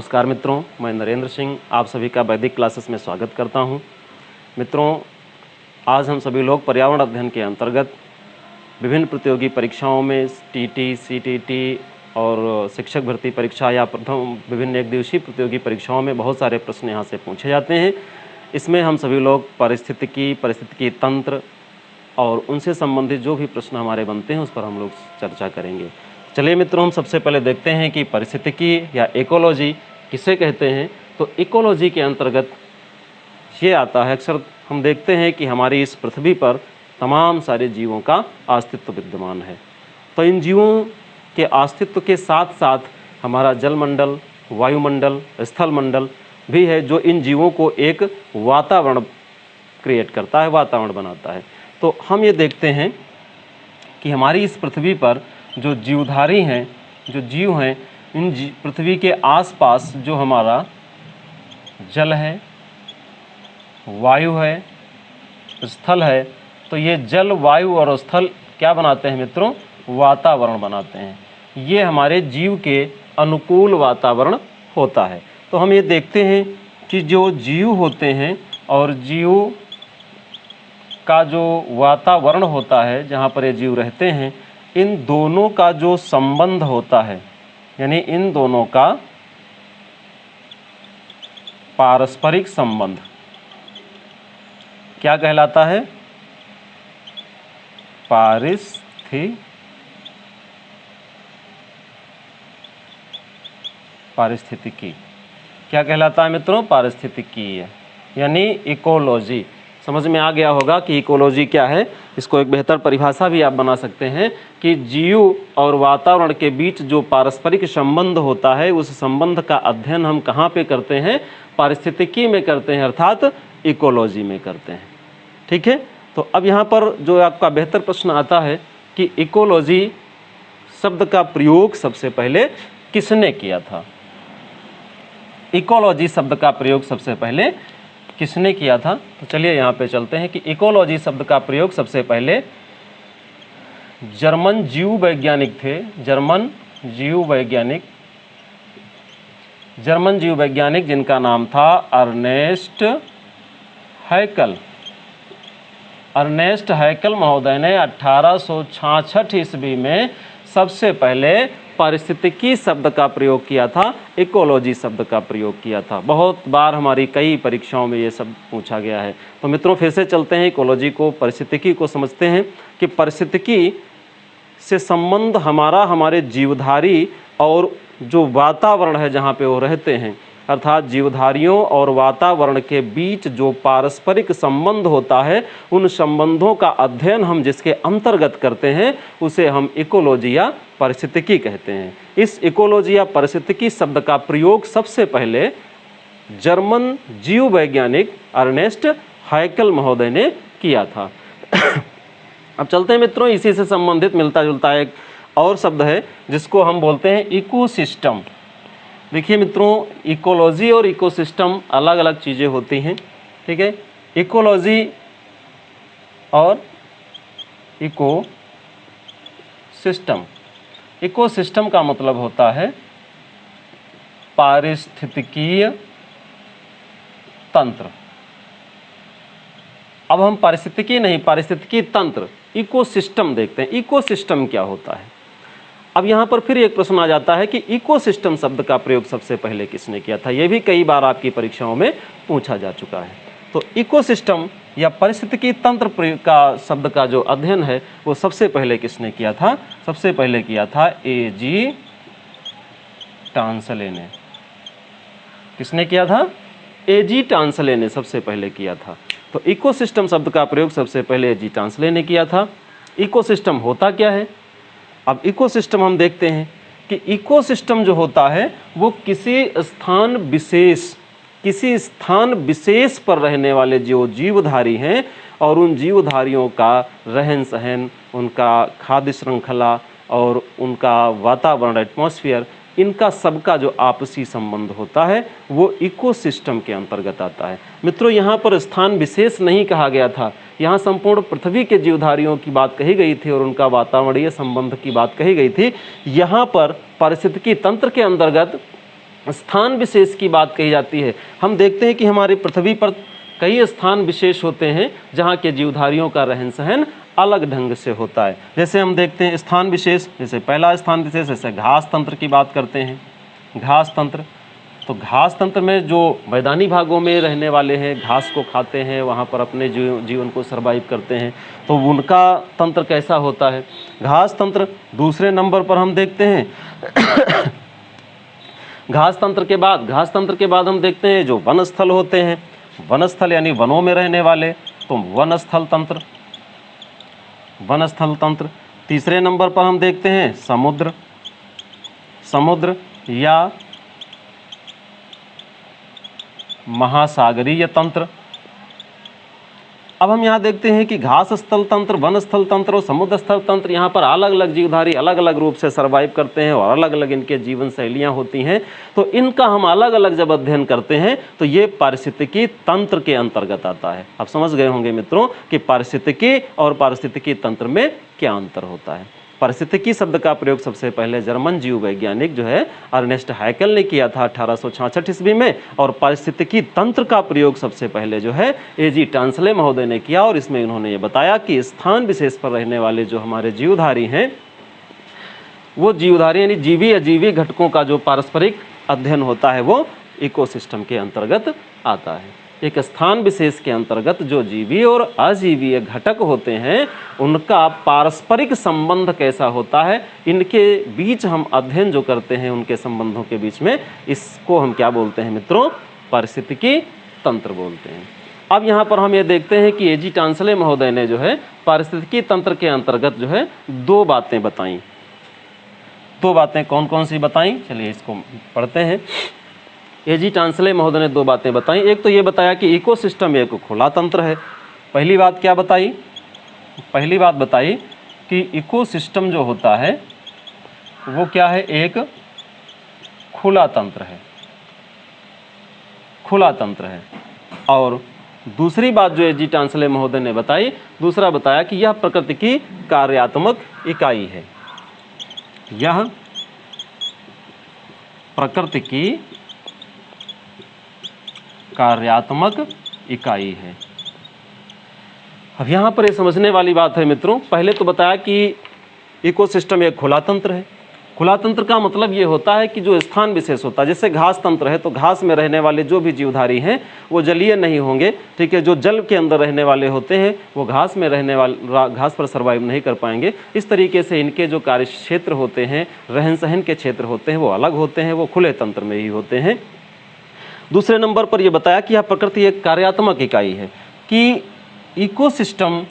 नमस्कार मित्रों, मैं नरेंद्र सिंह आप सभी का वैदिक क्लासेस में स्वागत करता हूं। मित्रों, आज हम सभी लोग पर्यावरण अध्ययन के अंतर्गत विभिन्न प्रतियोगी परीक्षाओं में टीटी, सीटीटी और शिक्षक भर्ती परीक्षा या प्रथम विभिन्न एक दिवसीय प्रतियोगी परीक्षाओं में बहुत सारे प्रश्न यहाँ से पूछे जाते हैं। इसमें हम सभी लोग पारिस्थितिकी तंत्र और उनसे संबंधित जो भी प्रश्न हमारे बनते हैं उस पर हम लोग चर्चा करेंगे। चलिए मित्रों, हम सबसे पहले देखते हैं कि पारिस्थितिकी या इकोलॉजी किसे कहते हैं। तो इकोलॉजी के अंतर्गत ये आता है, अक्सर हम देखते हैं कि हमारी इस पृथ्वी पर तमाम सारे जीवों का अस्तित्व विद्यमान है। तो इन जीवों के अस्तित्व के साथ साथ हमारा जलमंडल, वायुमंडल, स्थल मंडल भी है, जो इन जीवों को एक वातावरण क्रिएट करता है, वातावरण बनाता है। तो हम ये देखते हैं कि हमारी इस पृथ्वी पर जो जीवधारी हैं, जो जीव हैं, इन पृथ्वी के आसपास जो हमारा जल है, वायु है, स्थल है, तो ये जल, वायु और स्थल क्या बनाते हैं मित्रों? वातावरण बनाते हैं। ये हमारे जीव के अनुकूल वातावरण होता है। तो हम ये देखते हैं कि जो जीव होते हैं और जीव का जो वातावरण होता है जहाँ पर ये जीव रहते हैं, इन दोनों का जो संबंध होता है, यानी इन दोनों का पारस्परिक संबंध क्या कहलाता है? पारिस्थितिकी। क्या कहलाता है मित्रों? पारिस्थितिकी, यानी इकोलॉजी। समझ में आ गया होगा कि इकोलॉजी क्या है। इसको एक बेहतर परिभाषा भी आप बना सकते हैं कि जीव और वातावरण के बीच जो पारस्परिक संबंध होता है, उस संबंध का अध्ययन हम कहाँ पे करते हैं? पारिस्थितिकी में करते हैं, अर्थात इकोलॉजी में करते हैं। ठीक है। तो अब यहाँ पर जो आपका बेहतर प्रश्न आता है कि इकोलॉजी शब्द का प्रयोग सबसे पहले किसने किया था? इकोलॉजी शब्द का प्रयोग सबसे पहले किसने किया था? तो चलिए यहाँ पे चलते हैं कि इकोलॉजी शब्द का प्रयोग सबसे पहले जर्मन जीव वैज्ञानिक थे। जर्मन जीव वैज्ञानिक जिनका नाम था अर्नेस्ट हैकल। अर्नेस्ट हैकल महोदय ने 1866 ईस्वी में सबसे पहले पारिस्थितिकी शब्द का प्रयोग किया था, इकोलॉजी शब्द का प्रयोग किया था। बहुत बार हमारी कई परीक्षाओं में ये सब पूछा गया है। तो मित्रों, फिर से चलते हैं इकोलॉजी को, पारिस्थितिकी को समझते हैं कि पारिस्थितिकी से संबंध हमारा हमारे जीवधारी और जो वातावरण है जहाँ पे वो रहते हैं, अर्थात जीवधारियों और वातावरण के बीच जो पारस्परिक संबंध होता है, उन संबंधों का अध्ययन हम जिसके अंतर्गत करते हैं उसे हम इकोलॉजी या पारिस्थितिकी कहते हैं। इस इकोलॉजी या पारिस्थितिकी शब्द का प्रयोग सबसे पहले जर्मन जीव वैज्ञानिक अर्नेस्ट हैकल महोदय ने किया था। अब चलते हैं मित्रों, इसी से संबंधित मिलता जुलता एक और शब्द है जिसको हम बोलते हैं इकोसिस्टम। देखिए मित्रों, इकोलॉजी और इकोसिस्टम अलग अलग चीज़ें होती हैं। ठीक है। इकोलॉजी और इकोसिस्टम, इकोसिस्टम का मतलब होता है पारिस्थितिकीय तंत्र। अब हम पारिस्थितिकी नहीं, पारिस्थितिकी तंत्र, इकोसिस्टम देखते हैं। इकोसिस्टम क्या होता है? अब यहाँ पर फिर एक प्रश्न आ जाता है कि इकोसिस्टम शब्द का प्रयोग सबसे पहले किसने किया था? यह भी कई बार आपकी परीक्षाओं में पूछा जा चुका है। तो इकोसिस्टम या पारिस्थितिकी तंत्र का शब्द का जो अध्ययन है वो सबसे पहले किसने किया था? सबसे पहले किया था ए.जी. टांसले ने। किसने किया था? ए.जी. टांसले ने सबसे पहले किया था। तो इकोसिस्टम शब्द का प्रयोग सबसे पहले ए.जी. टांसले ने किया था। इकोसिस्टम होता क्या है? अब इकोसिस्टम हम देखते हैं कि इकोसिस्टम जो होता है वो किसी स्थान विशेष पर रहने वाले जो जीवधारी हैं और उन जीवधारियों का रहन सहन, उनका खाद्य श्रृंखला और उनका वातावरण, एटमॉस्फेयर, इनका सबका जो आपसी संबंध होता है वो इकोसिस्टम के अंतर्गत आता है। मित्रों, यहाँ पर स्थान विशेष नहीं कहा गया था, यहाँ संपूर्ण पृथ्वी के जीवधारियों की बात कही गई थी और उनका वातावरणीय संबंध की बात कही गई थी। यहाँ पर पारिस्थितिकी तंत्र के अंतर्गत स्थान विशेष की बात कही जाती है। हम देखते हैं कि हमारी पृथ्वी पर कई स्थान विशेष होते हैं जहाँ के जीवधारियों का रहन सहन अलग ढंग से होता है। जैसे हम देखते हैं स्थान विशेष, जैसे पहला स्थान विशेष, जैसे घास तंत्र की बात करते हैं। घास तंत्र, तो घास तंत्र में जो मैदानी भागों में रहने वाले हैं, घास को खाते हैं, वहाँ पर अपने जीवन को सर्वाइव करते हैं, तो उनका तंत्र कैसा होता है, घास तंत्र। दूसरे नंबर पर हम देखते हैं घास तंत्र के बाद हम देखते हैं जो वन स्थल होते हैं, वन स्थल यानी वनों में रहने वाले, तो वन स्थल तंत्र। तीसरे नंबर पर हम देखते हैं समुद्र या महासागरीय तंत्र। अब हम यहाँ देखते हैं कि घास स्थल तंत्र, वन स्थल तंत्र और समुद्र स्थल तंत्र, यहाँ पर अलग अलग जीवधारी अलग अलग रूप से सर्वाइव करते हैं और अलग अलग इनके जीवन शैलियाँ होती हैं। तो इनका हम अलग अलग जब अध्ययन करते हैं तो ये पारिस्थितिकी तंत्र के अंतर्गत आता है। आप समझ गए होंगे मित्रों कि पारिस्थितिकी और पारिस्थितिकी तंत्र में क्या अंतर होता है। पारिस्थितिकी शब्द का प्रयोग सबसे पहले जर्मन जीव वैज्ञानिक जो है अर्नेस्ट हैकेल ने किया था 1866 ईस्वी में, और पारिस्थितिकी तंत्र का प्रयोग सबसे पहले जो है एजी टांसले महोदय ने किया, और इसमें इन्होंने ये बताया कि स्थान विशेष पर रहने वाले जो हमारे जीवधारी हैं, वो जीवधारी यानी जीवी अजीवी घटकों का जो पारस्परिक अध्ययन होता है वो इकोसिस्टम के अंतर्गत आता है। एक स्थान विशेष के अंतर्गत जो जीवी और अजीवीय घटक होते हैं उनका पारस्परिक संबंध कैसा होता है, इनके बीच हम अध्ययन जो करते हैं उनके संबंधों के बीच में, इसको हम क्या बोलते हैं मित्रों, पारिस्थितिकी तंत्र बोलते हैं। अब यहाँ पर हम ये देखते हैं कि एजी टांसले महोदय ने जो है पारिस्थितिकी तंत्र के अंतर्गत जो है दो बातें बताई। दो बातें कौन कौन सी बताई, चलिए इसको पढ़ते हैं। एजी टांसले महोदय ने दो बातें बताई। एक तो ये बताया कि इकोसिस्टम एक खुला तंत्र है। पहली बात क्या बताई, पहली बात बताई कि इकोसिस्टम जो होता है वो क्या है, एक खुला तंत्र है, खुला तंत्र है। और दूसरी बात जो एजी टांसले महोदय ने बताई, दूसरा बताया कि यह प्रकृति की कार्यात्मक इकाई है, यह प्रकृति की कार्यात्मक इकाई है। अब यहाँ पर ये समझने वाली बात है मित्रों, पहले तो बताया कि इकोसिस्टम एक खुला तंत्र है। खुला तंत्र का मतलब ये होता है कि जो स्थान विशेष होता है, जैसे घास तंत्र है तो घास में रहने वाले जो भी जीवधारी हैं वो जलीय नहीं होंगे, ठीक है। जो जल के अंदर रहने वाले होते हैं वो घास में रहने वाले घास पर सर्वाइव नहीं कर पाएंगे। इस तरीके से इनके जो कार्य क्षेत्र होते हैं, रहन सहन के क्षेत्र होते हैं वो अलग होते हैं, वो खुले तंत्र में ही होते हैं। दूसरे नंबर पर यह बताया कि यह प्रकृति एक कार्यात्मक इकाई है, कि इकोसिस्टम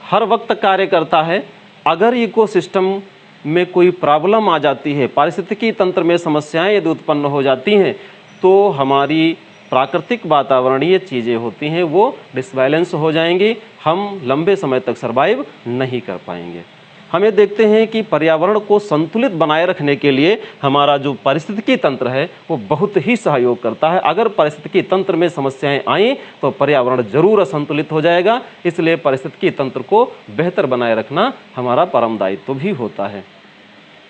हर वक्त कार्य करता है। अगर इकोसिस्टम में कोई प्रॉब्लम आ जाती है, पारिस्थितिकी तंत्र में समस्याएं यदि उत्पन्न हो जाती हैं, तो हमारी प्राकृतिक वातावरणीय चीज़ें होती हैं वो डिसबैलेंस हो जाएंगी, हम लंबे समय तक सर्वाइव नहीं कर पाएंगे। हम ये देखते हैं कि पर्यावरण को संतुलित बनाए रखने के लिए हमारा जो पारिस्थितिकी तंत्र है वो बहुत ही सहयोग करता है। अगर पारिस्थितिकी तंत्र में समस्याएं आएँ तो पर्यावरण जरूर असंतुलित हो जाएगा, इसलिए पारिस्थितिकी तंत्र को बेहतर बनाए रखना हमारा परम दायित्व भी होता है।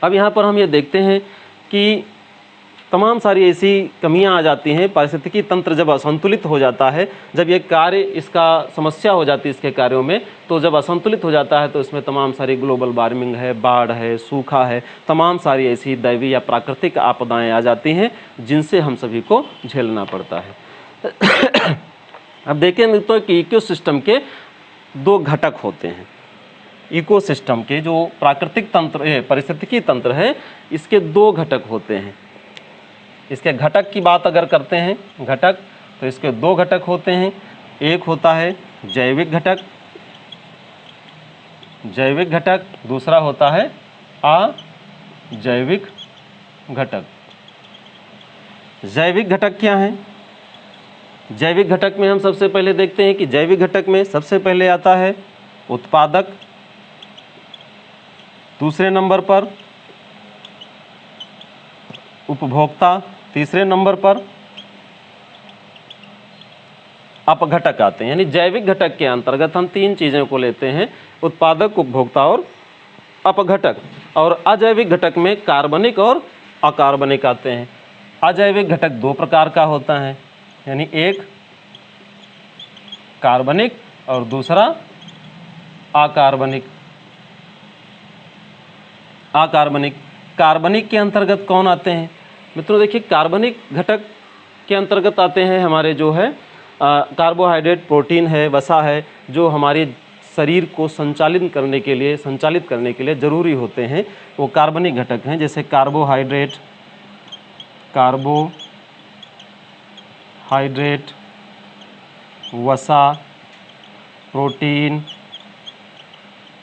अब यहाँ पर हम ये देखते हैं कि तमाम सारी ऐसी कमियां आ जाती हैं। पारिस्थितिकी तंत्र जब असंतुलित हो जाता है, जब ये कार्य इसका समस्या हो जाती है इसके कार्यों में, तो जब असंतुलित हो जाता है तो इसमें तमाम सारी ग्लोबल वार्मिंग है, बाढ़ है, सूखा है, तमाम सारी ऐसी दैवीय या प्राकृतिक आपदाएं आ जाती हैं जिनसे हम सभी को झेलना पड़ता है। अब देखें तो कि इकोसिस्टम के दो घटक होते हैं। इकोसिस्टम के जो प्राकृतिक तंत्र पारिस्थितिकी तंत्र है इसके दो घटक होते हैं। इसके घटक की बात अगर करते हैं, घटक, तो इसके दो घटक होते हैं। एक होता है जैविक घटक, जैविक घटक, दूसरा होता है अजैविक घटक। जैविक घटक क्या है? जैविक घटक में हम सबसे पहले देखते हैं कि जैविक घटक में सबसे पहले आता है उत्पादक, दूसरे नंबर पर उपभोक्ता, तीसरे नंबर पर अपघटक आते हैं। यानी जैविक घटक के अंतर्गत हम तीन चीज़ों को लेते हैं, उत्पादक, उपभोक्ता और अपघटक। और अजैविक घटक में कार्बनिक और अकार्बनिक आते हैं। अजैविक घटक दो प्रकार का होता है, यानी एक कार्बनिक और दूसरा अकार्बनिक। अकार्बनिक, कार्बनिक के अंतर्गत कौन आते हैं मित्रों? देखिए, कार्बनिक घटक के अंतर्गत आते हैं हमारे जो है कार्बोहाइड्रेट, प्रोटीन है, वसा है, जो हमारे शरीर को संचालित करने के लिए जरूरी होते हैं, वो कार्बनिक घटक हैं। जैसे कार्बोहाइड्रेट, वसा, प्रोटीन,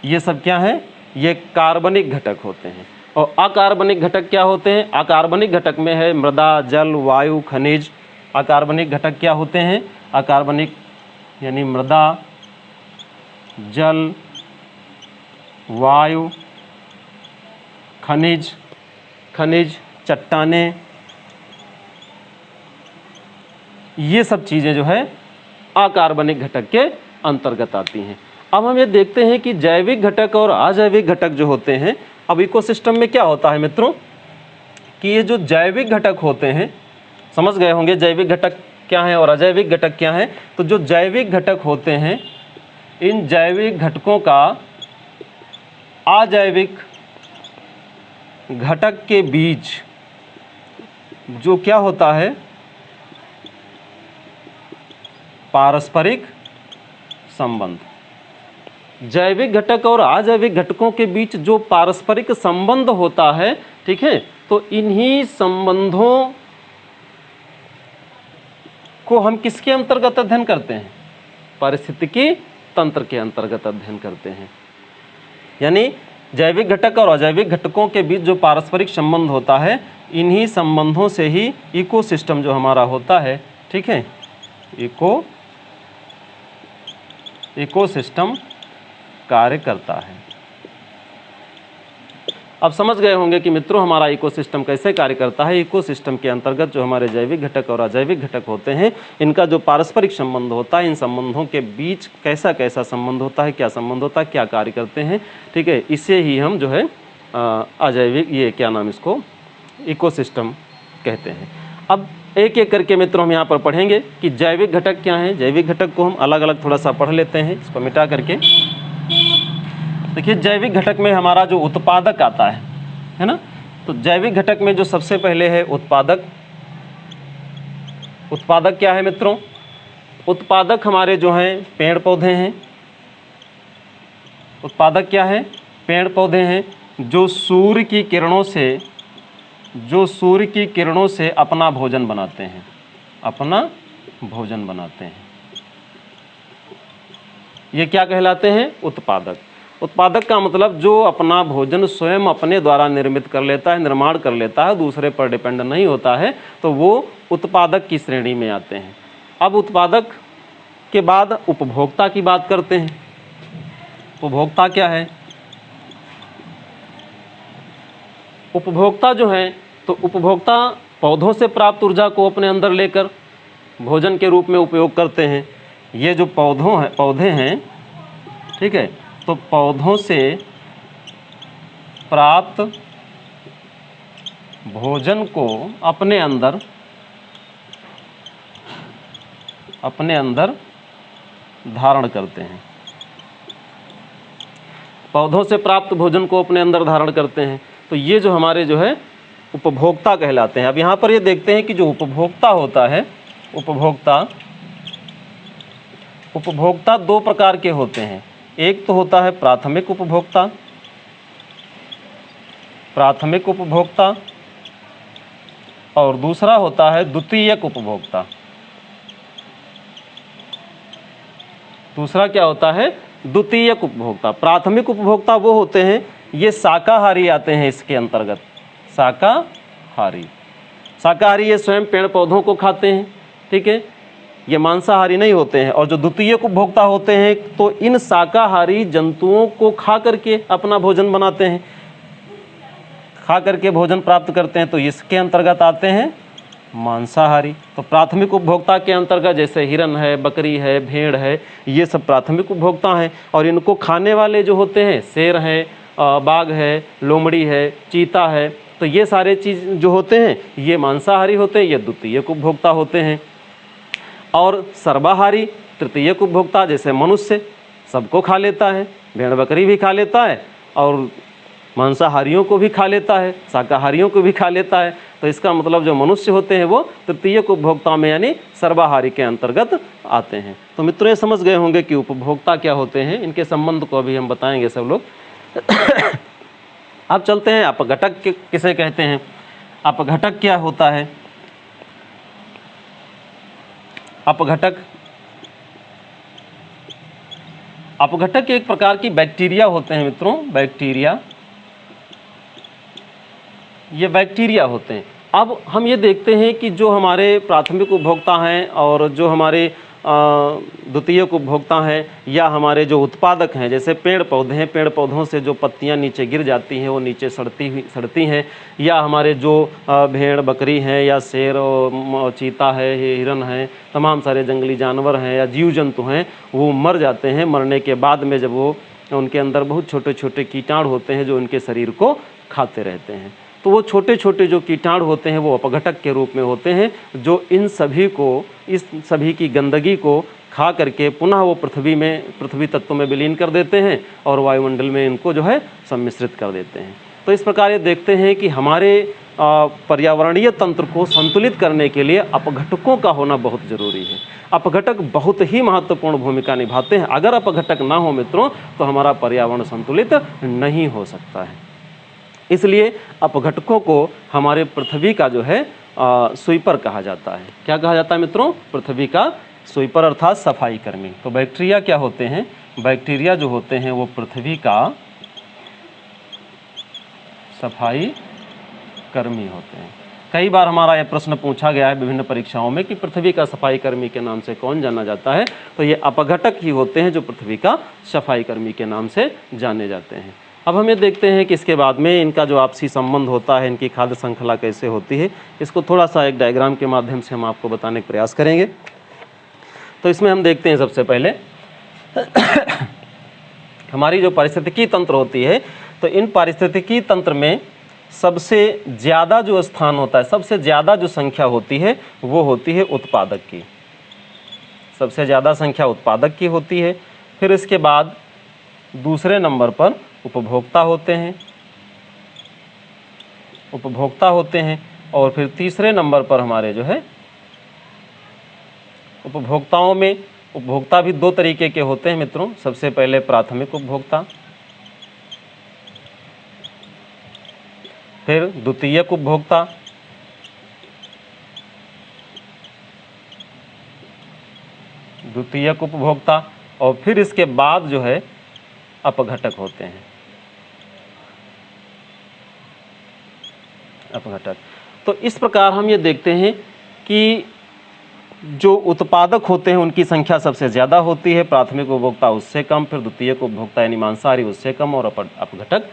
ये सब क्या है? ये कार्बनिक घटक होते हैं। और अकार्बनिक घटक क्या होते हैं? अकार्बनिक घटक में है मृदा, जल, वायु, खनिज। अकार्बनिक घटक क्या होते हैं? अकार्बनिक यानी मृदा, जल, वायु, खनिज, चट्टानें, ये सब चीज़ें जो है अकार्बनिक घटक के अंतर्गत आती हैं। अब हम ये देखते हैं कि जैविक घटक और अजैविक घटक जो होते हैं, अब इकोसिस्टम में क्या होता है मित्रों कि ये जो जैविक घटक होते हैं, समझ गए होंगे जैविक घटक क्या है और अजैविक घटक क्या है। तो जो जैविक घटक होते हैं, इन जैविक घटकों का अजैविक घटक के बीच जो क्या होता है, पारस्परिक संबंध। जैविक घटक और अजैविक घटकों के बीच जो पारस्परिक संबंध होता है, ठीक है, तो इन्हीं संबंधों को हम किसके अंतर्गत अध्ययन करते हैं? पारिस्थितिकी तंत्र के अंतर्गत अध्ययन करते हैं। यानी जैविक घटक और अजैविक घटकों के बीच जो पारस्परिक संबंध होता है, इन्हीं संबंधों से ही इकोसिस्टम जो हमारा होता है, ठीक है, इकोसिस्टम कार्य करता है। अब समझ गए होंगे कि मित्रों हमारा इकोसिस्टम कैसे कार्य करता है। इकोसिस्टम के अंतर्गत जो हमारे जैविक घटक और अजैविक घटक होते हैं, इनका जो पारस्परिक संबंध होता है, इन संबंधों के बीच कैसा कैसा संबंध होता है, क्या संबंध होता है, क्या कार्य करते हैं, ठीक है, इसे ही हम जो है अजैविक, ये क्या नाम, इसको इकोसिस्टम कहते हैं। अब एक एक करके मित्रों हम यहाँ पर पढ़ेंगे कि जैविक घटक क्या हैं। जैविक घटक को हम अलग अलग थोड़ा सा पढ़ लेते हैं, इसको मिटा करके। देखिए, जैविक घटक में हमारा जो उत्पादक आता है ना, तो जैविक घटक में जो सबसे पहले है उत्पादक। उत्पादक क्या है मित्रों? उत्पादक हमारे जो हैं पेड़ पौधे हैं। उत्पादक क्या है? पेड़ पौधे हैं, जो सूर्य की किरणों से अपना भोजन बनाते हैं, ये क्या कहलाते हैं? उत्पादक। उत्पादक का मतलब जो अपना भोजन स्वयं अपने द्वारा निर्मित कर लेता है, निर्माण कर लेता है, दूसरे पर डिपेंड नहीं होता है, तो वो उत्पादक की श्रेणी में आते हैं। अब उत्पादक के बाद उपभोक्ता की बात करते हैं। उपभोक्ता क्या है? उपभोक्ता जो है, तो उपभोक्ता पौधों से प्राप्त ऊर्जा को अपने अंदर लेकर भोजन के रूप में उपयोग करते हैं। ये जो पौधे हैं, ठीक है, तो पौधों से प्राप्त भोजन को अपने अंदर धारण करते हैं। पौधों से प्राप्त भोजन को अपने अंदर धारण करते हैं, तो ये जो हमारे जो है उपभोक्ता कहलाते हैं। अब यहाँ पर ये देखते हैं कि जो उपभोक्ता होता है, उपभोक्ता दो प्रकार के होते हैं। एक तो होता है प्राथमिक उपभोक्ता, और दूसरा होता है द्वितीयक उपभोक्ता। दूसरा क्या होता है? द्वितीयक उपभोक्ता। प्राथमिक उपभोक्ता वो होते हैं, ये शाकाहारी आते हैं इसके अंतर्गत। शाकाहारी ये स्वयं पेड़ पौधों को खाते हैं, ठीक है, ये मांसाहारी नहीं होते हैं। और जो द्वितीयक उपभोक्ता होते हैं, तो इन शाकाहारी जंतुओं को खा करके अपना भोजन बनाते हैं, खा करके भोजन प्राप्त करते हैं, तो इसके अंतर्गत आते हैं मांसाहारी। तो प्राथमिक उपभोक्ता के अंतर्गत जैसे हिरन है, बकरी है, भेड़ है, ये सब प्राथमिक उपभोक्ता हैं। और इनको खाने वाले जो होते हैं शेर है, बाघ है, लोमड़ी है, चीता है, तो ये सारे चीज़ जो होते हैं ये मांसाहारी होते हैं, ये द्वितीयक उपभोक्ता होते हैं। और सर्वाहारी तृतीयक उपभोक्ता जैसे मनुष्य सबको खा लेता है, भेड़ बकरी भी खा लेता है और मांसाहारियों को भी खा लेता है, शाकाहारियों को भी खा लेता है। तो इसका मतलब जो मनुष्य होते हैं वो तृतीयक उपभोक्ता में यानी सर्वाहारी के अंतर्गत आते हैं। तो मित्रों ये समझ गए होंगे कि उपभोक्ता क्या होते हैं, इनके संबंध को अभी हम बताएंगे सब लोग। अब चलते हैं अपघटक किसे कहते हैं। अपघटक क्या होता है? अपघटक एक प्रकार की बैक्टीरिया होते हैं मित्रों, बैक्टीरिया, ये बैक्टीरिया होते हैं। अब हम ये देखते हैं कि जो हमारे प्राथमिक उपभोक्ता हैं और जो हमारे द्वितीयक उपभोक्ता हैं या हमारे जो उत्पादक हैं, जैसे पेड़ पौधे हैं, पेड़ पौधों से जो पत्तियां नीचे गिर जाती हैं वो नीचे सड़ती हैं, या हमारे जो भेड़ बकरी हैं या शेर और चीता है, हिरन है, तमाम सारे जंगली जानवर हैं या जीव जंतु हैं, वो मर जाते हैं। मरने के बाद में जब वो उनके अंदर बहुत छोटे छोटे कीटाणु होते हैं जो उनके शरीर को खाते रहते हैं, तो वो छोटे छोटे जो कीटाणु होते हैं वो अपघटक के रूप में होते हैं, जो इन सभी की गंदगी को खा करके पुनः वो पृथ्वी तत्व में विलीन कर देते हैं और वायुमंडल में इनको जो है सम्मिश्रित कर देते हैं। तो इस प्रकार ये देखते हैं कि हमारे पर्यावरणीय तंत्र को संतुलित करने के लिए अपघटकों का होना बहुत ज़रूरी है। अपघटक बहुत ही महत्वपूर्ण भूमिका निभाते हैं। अगर अपघटक ना हो मित्रों तो हमारा पर्यावरण संतुलित नहीं हो सकता है। इसलिए अपघटकों को हमारे पृथ्वी का जो है स्वीपर कहा जाता है। क्या कहा जाता है मित्रों? पृथ्वी का स्वीपर अर्थात सफाई कर्मी। तो बैक्टीरिया क्या होते हैं? बैक्टीरिया जो होते हैं वो पृथ्वी का सफाई कर्मी होते हैं। कई बार हमारा यह प्रश्न पूछा गया है विभिन्न परीक्षाओं में कि पृथ्वी का सफाई कर्मी के नाम से कौन जाना जाता है, तो ये अपघटक ही होते हैं जो पृथ्वी का सफाई कर्मी के नाम से जाने जाते हैं। अब हम ये देखते हैं कि इसके बाद में इनका जो आपसी संबंध होता है, इनकी खाद्य श्रृंखला कैसे होती है, इसको थोड़ा सा एक डायग्राम के माध्यम से हम आपको बताने का प्रयास करेंगे। तो इसमें हम देखते हैं सबसे पहले हमारी जो पारिस्थितिकी तंत्र होती है, तो इन पारिस्थितिकी तंत्र में सबसे ज़्यादा जो स्थान होता है, सबसे ज़्यादा जो संख्या होती है वो होती है उत्पादक की। सबसे ज़्यादा संख्या उत्पादक की होती है। फिर इसके बाद दूसरे नंबर पर उपभोक्ता होते हैं और फिर तीसरे नंबर पर हमारे जो है उपभोक्ताओं में उपभोक्ता भी दो तरीके के होते हैं मित्रों। सबसे पहले प्राथमिक उपभोक्ता, फिर द्वितीयक उपभोक्ता और फिर इसके बाद जो है अपघटक होते हैं। अपघटक। तो इस प्रकार हम ये देखते हैं कि जो उत्पादक होते हैं उनकी संख्या सबसे ज़्यादा होती है, प्राथमिक उपभोक्ता उससे कम, फिर द्वितीयक उपभोक्ता यानी मांसाहारी उससे कम और अपघटक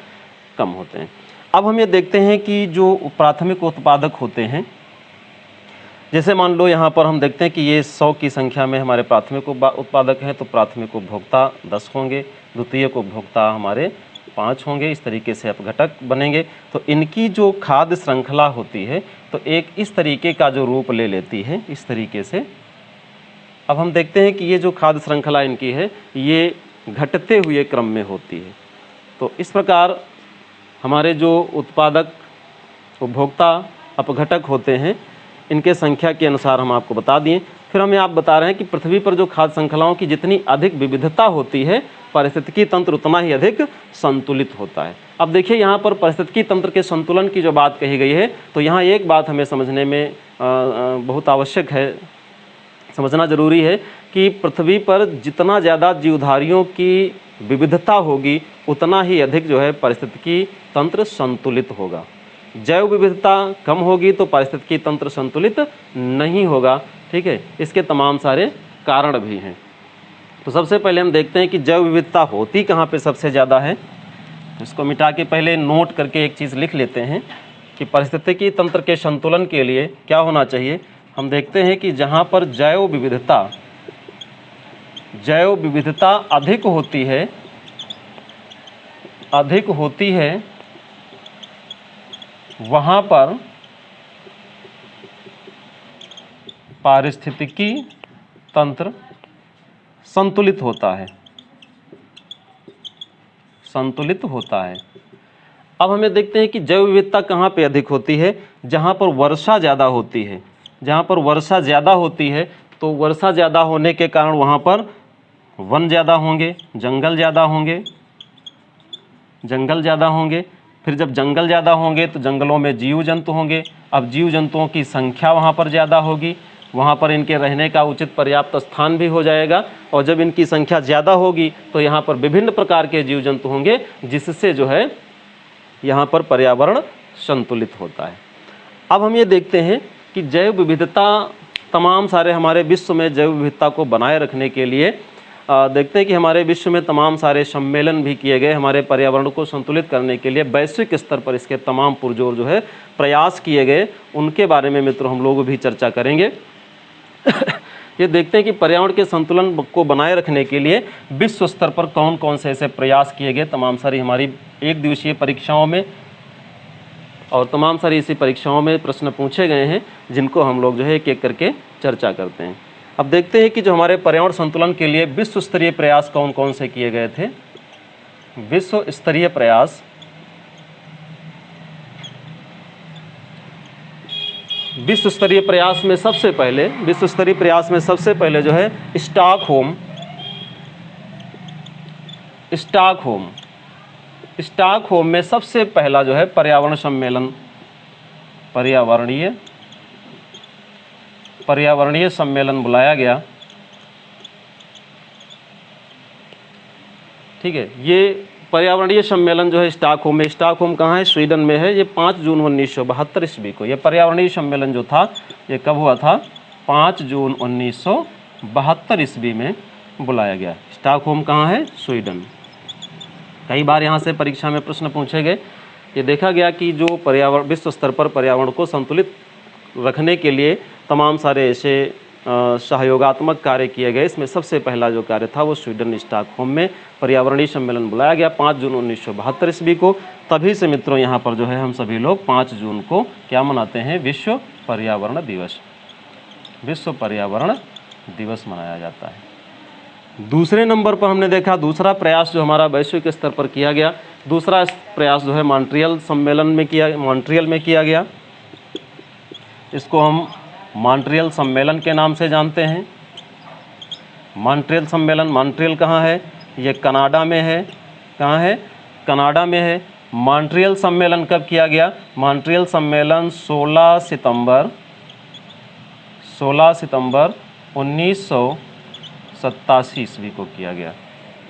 कम होते हैं। अब हम ये देखते हैं कि जो प्राथमिक उत्पादक होते हैं, जैसे मान लो यहाँ पर हम देखते हैं कि ये 100 की संख्या में हमारे प्राथमिक उत्पादक हैं, तो प्राथमिक उपभोक्ता 10 होंगे, द्वितीयक उपभोक्ता हमारे 5 होंगे। इस तरीके से अपघटक बनेंगे। तो इनकी जो खाद्य श्रृंखला होती है तो एक इस तरीके का जो रूप ले लेती है, इस तरीके से। अब हम देखते हैं कि ये जो खाद्य श्रृंखला इनकी है ये घटते हुए क्रम में होती है। तो इस प्रकार हमारे जो उत्पादक उपभोक्ता अपघटक होते हैं इनके संख्या के अनुसार हम आपको बता दिए। फिर हमें आप बता रहे हैं कि पृथ्वी पर जो खाद्य श्रृंखलाओं की जितनी अधिक विविधता होती है, पारिस्थितिकी तंत्र उतना ही अधिक संतुलित होता है। अब देखिए यहाँ पर पारिस्थितिकी तंत्र के संतुलन की जो बात कही गई है, तो यहाँ एक बात हमें समझने में बहुत आवश्यक है, समझना जरूरी है कि पृथ्वी पर जितना ज़्यादा जीवधारियों की विविधता होगी उतना ही अधिक जो है पारिस्थितिकी तंत्र संतुलित होगा। जैव विविधता कम होगी तो पारिस्थितिकी तंत्र संतुलित नहीं होगा। ठीक है, इसके तमाम सारे कारण भी हैं। तो सबसे पहले हम देखते हैं कि जैव विविधता होती कहाँ पे सबसे ज़्यादा है। इसको मिटा के पहले नोट करके एक चीज़ लिख लेते हैं कि पारिस्थितिकी तंत्र के संतुलन के लिए क्या होना चाहिए। हम देखते हैं कि जहाँ पर जैव विविधता अधिक होती है वहाँ पर पारिस्थितिकी तंत्र संतुलित होता है, संतुलित होता है। अब हमें देखते हैं कि जैव विविधता कहाँ पे अधिक होती है, जहाँ पर वर्षा ज़्यादा होती है। जहाँ पर वर्षा ज़्यादा होती है तो वर्षा ज़्यादा होने के कारण वहाँ पर वन ज़्यादा होंगे, जंगल ज़्यादा होंगे, जंगल ज़्यादा होंगे। फिर जब जंगल ज़्यादा होंगे तो जंगलों में जीव जंतु होंगे। अब जीव जंतुओं की संख्या वहाँ पर ज़्यादा होगी, वहाँ पर इनके रहने का उचित पर्याप्त स्थान भी हो जाएगा। और जब इनकी संख्या ज़्यादा होगी तो यहाँ पर विभिन्न प्रकार के जीव जंतु होंगे, जिससे जो है यहाँ पर पर्यावरण संतुलित होता है। अब हम ये देखते हैं कि जैव विविधता, तमाम सारे हमारे विश्व में जैव विविधता को बनाए रखने के लिए देखते हैं कि हमारे विश्व में तमाम सारे सम्मेलन भी किए गए। हमारे पर्यावरण को संतुलित करने के लिए वैश्विक स्तर पर इसके तमाम पुरजोर जो है प्रयास किए गए, उनके बारे में मित्रों हम लोग भी चर्चा करेंगे। ये देखते हैं कि पर्यावरण के संतुलन को बनाए रखने के लिए विश्व स्तर पर कौन कौन से ऐसे प्रयास किए गए। तमाम सारी हमारी एक दिवसीय परीक्षाओं में और तमाम सारी इसी परीक्षाओं में प्रश्न पूछे गए हैं, जिनको हम लोग जो है एक एक करके चर्चा करते हैं। अब देखते हैं कि जो हमारे पर्यावरण संतुलन के लिए विश्व स्तरीय प्रयास कौन कौन से किए गए थे। विश्व स्तरीय प्रयास, विश्व स्तरीय प्रयास में सबसे पहले, विश्व स्तरीय प्रयास में सबसे पहले जो है स्टॉकहोम में सबसे पहला जो है पर्यावरण सम्मेलन, पर्यावरणीय सम्मेलन बुलाया गया। ठीक है, ये पर्यावरणीय सम्मेलन जो है स्टॉकहोम में, स्टॉकहोम कहाँ है, स्वीडन में है। ये 5 जून 1972 ईस्वी को ये पर्यावरणीय सम्मेलन जो था ये कब हुआ था, 5 जून 1972 ईस्वी में बुलाया गया। स्टॉकहोम कहाँ है, स्वीडन। कई बार यहाँ से परीक्षा में प्रश्न पूछे गए। ये देखा गया कि जो पर्यावरण, विश्व स्तर पर पर्यावरण को संतुलित रखने के लिए तमाम सारे ऐसे सहयोगात्मक कार्य किए गए। इसमें सबसे पहला जो कार्य था वो स्वीडन स्टॉकहोम में पर्यावरणीय सम्मेलन बुलाया गया 5 जून 1972 ईस्वी को। तभी से मित्रों यहाँ पर जो है हम सभी लोग 5 जून को क्या मनाते हैं, विश्व पर्यावरण दिवस, विश्व पर्यावरण दिवस मनाया जाता है। दूसरे नंबर पर हमने देखा दूसरा प्रयास जो हमारा वैश्विक स्तर पर किया गया, दूसरा प्रयास जो है मॉन्ट्रियल सम्मेलन में मॉन्ट्रियल में किया गया। इसको हम मॉन्ट्रियल सम्मेलन के नाम से जानते हैं। मॉन्ट्रियल सम्मेलन, मॉन्ट्रियल कहाँ है, ये कनाडा में है। कहाँ है, कनाडा में है। मॉन्ट्रियल सम्मेलन कब किया गया, मॉन्ट्रियल सम्मेलन 16 सितंबर 1987 ईस्वी को किया गया।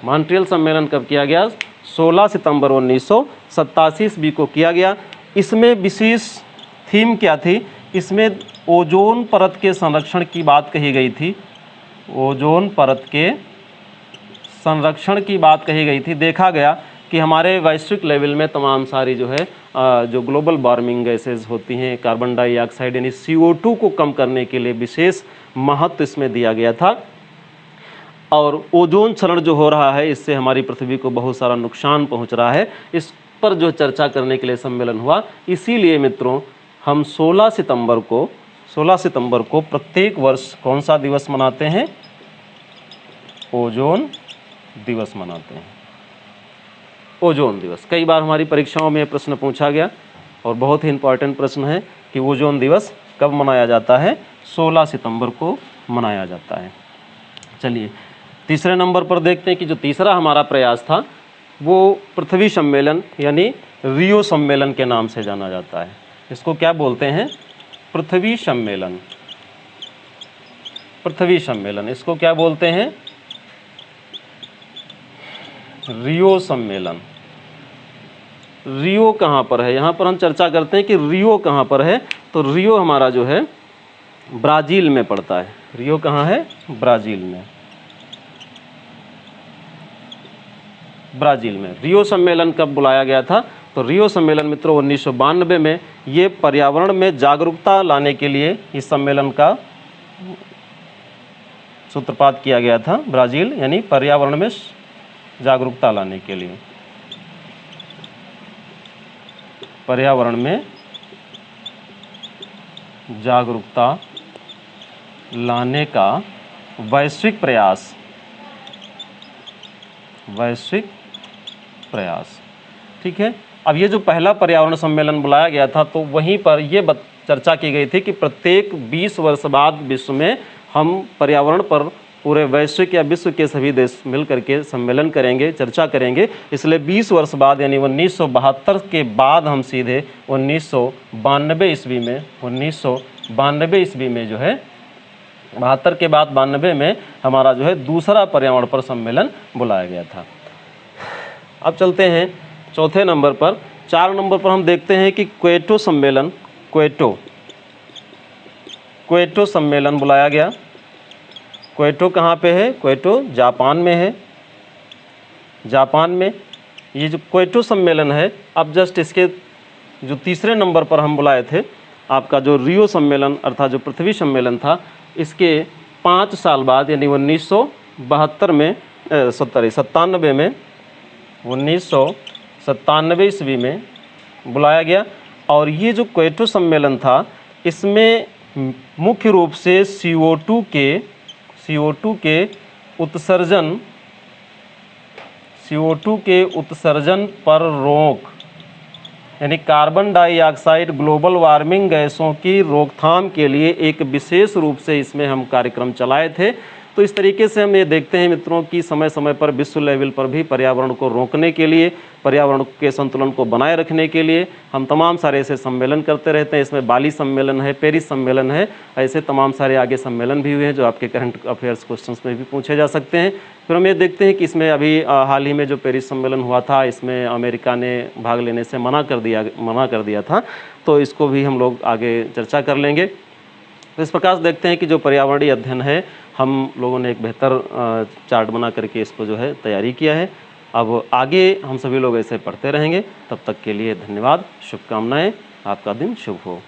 मॉन्ट्रियल सम्मेलन कब किया गया, 16 सितंबर 1987 ईस्वी को किया गया। इसमें विशेष थीम क्या थी, इसमें ओजोन परत के संरक्षण की बात कही गई थी। ओजोन परत के संरक्षण की बात कही गई थी। देखा गया कि हमारे वैश्विक लेवल में तमाम सारी जो है जो ग्लोबल वार्मिंग गैसेज होती हैं, कार्बन डाइऑक्साइड यानी CO2 को कम करने के लिए विशेष महत्व इसमें दिया गया था। और ओजोन क्षरण जो हो रहा है, इससे हमारी पृथ्वी को बहुत सारा नुकसान पहुंच रहा है। इस पर जो चर्चा करने के लिए सम्मेलन हुआ। इसीलिए मित्रों हम 16 सितंबर को प्रत्येक वर्ष कौन सा दिवस मनाते हैं, ओजोन दिवस मनाते हैं। ओजोन दिवस कई बार हमारी परीक्षाओं में प्रश्न पूछा गया और बहुत ही इम्पॉर्टेंट प्रश्न है कि ओजोन दिवस कब मनाया जाता है, 16 सितंबर को मनाया जाता है। चलिए तीसरे नंबर पर देखते हैं कि जो तीसरा हमारा प्रयास था वो पृथ्वी सम्मेलन यानी रियो सम्मेलन के नाम से जाना जाता है। इसको क्या बोलते हैं, पृथ्वी सम्मेलन। पृथ्वी सम्मेलन इसको क्या बोलते हैं, रियो सम्मेलन। रियो कहाँ पर है, यहाँ पर हम चर्चा करते हैं कि रियो कहाँ पर है। तो रियो हमारा जो है ब्राज़ील में पड़ता है। रियो कहाँ है, ब्राज़ील में। ब्राज़ील में रियो सम्मेलन कब बुलाया गया था, तो रियो सम्मेलन मित्रों 1992 में ये पर्यावरण में जागरूकता लाने के लिए इस सम्मेलन का सूत्रपात किया गया था। ब्राज़ील यानी पर्यावरण में जागरूकता लाने के लिए, पर्यावरण में जागरूकता लाने का वैश्विक प्रयास, वैश्विक प्रयास। ठीक है। अब ये जो पहला पर्यावरण सम्मेलन बुलाया गया था तो वहीं पर ये चर्चा की गई थी कि प्रत्येक 20 वर्ष बाद विश्व में हम पर्यावरण पर पूरे वैश्विक या विश्व के सभी देश मिल करके सम्मेलन करेंगे, चर्चा करेंगे। इसलिए 20 वर्ष बाद यानी 1972 के बाद हम सीधे 1992 ईस्वी में 1992 ईस्वी में जो है 72 के बाद 92 में हमारा जो है दूसरा पर्यावरण पर सम्मेलन बुलाया गया था। अब चलते हैं चौथे नंबर पर। 4 नंबर पर हम देखते हैं कि क्योटो सम्मेलन, क्योटो सम्मेलन बुलाया गया। क्योटो कहाँ पे है? क्योटो जापान में है। जापान में ये जो क्योटो सम्मेलन है, अब जस्ट इसके जो तीसरे नंबर पर हम बुलाए थे आपका जो रियो सम्मेलन अर्थात जो पृथ्वी सम्मेलन था, इसके 5 साल बाद यानी 1997 में 1997 ईस्वी में बुलाया गया। और ये जो क्योटो सम्मेलन था इसमें मुख्य रूप से CO2 के उत्सर्जन पर रोक यानी कार्बन डाइऑक्साइड ग्लोबल वार्मिंग गैसों की रोकथाम के लिए एक विशेष रूप से इसमें हम कार्यक्रम चलाए थे। तो इस तरीके से हम ये देखते हैं मित्रों कि समय समय पर विश्व लेवल पर भी पर्यावरण को रोकने के लिए, पर्यावरण के संतुलन को बनाए रखने के लिए हम तमाम सारे ऐसे सम्मेलन करते रहते हैं। इसमें बाली सम्मेलन है, पेरिस सम्मेलन है, ऐसे तमाम सारे आगे सम्मेलन भी हुए हैं जो आपके करंट अफेयर्स क्वेश्चंस में भी पूछे जा सकते हैं। फिर हम ये देखते हैं कि इसमें अभी हाल ही में जो पेरिस सम्मेलन हुआ था इसमें अमेरिका ने भाग लेने से मना कर दिया था, तो इसको भी हम लोग आगे चर्चा कर लेंगे। तो इस प्रकार से देखते हैं कि जो पर्यावरणीय अध्ययन है हम लोगों ने एक बेहतर चार्ट बना करके इसको जो है तैयारी किया है। अब आगे हम सभी लोग ऐसे पढ़ते रहेंगे। तब तक के लिए धन्यवाद, शुभकामनाएं, आपका दिन शुभ हो।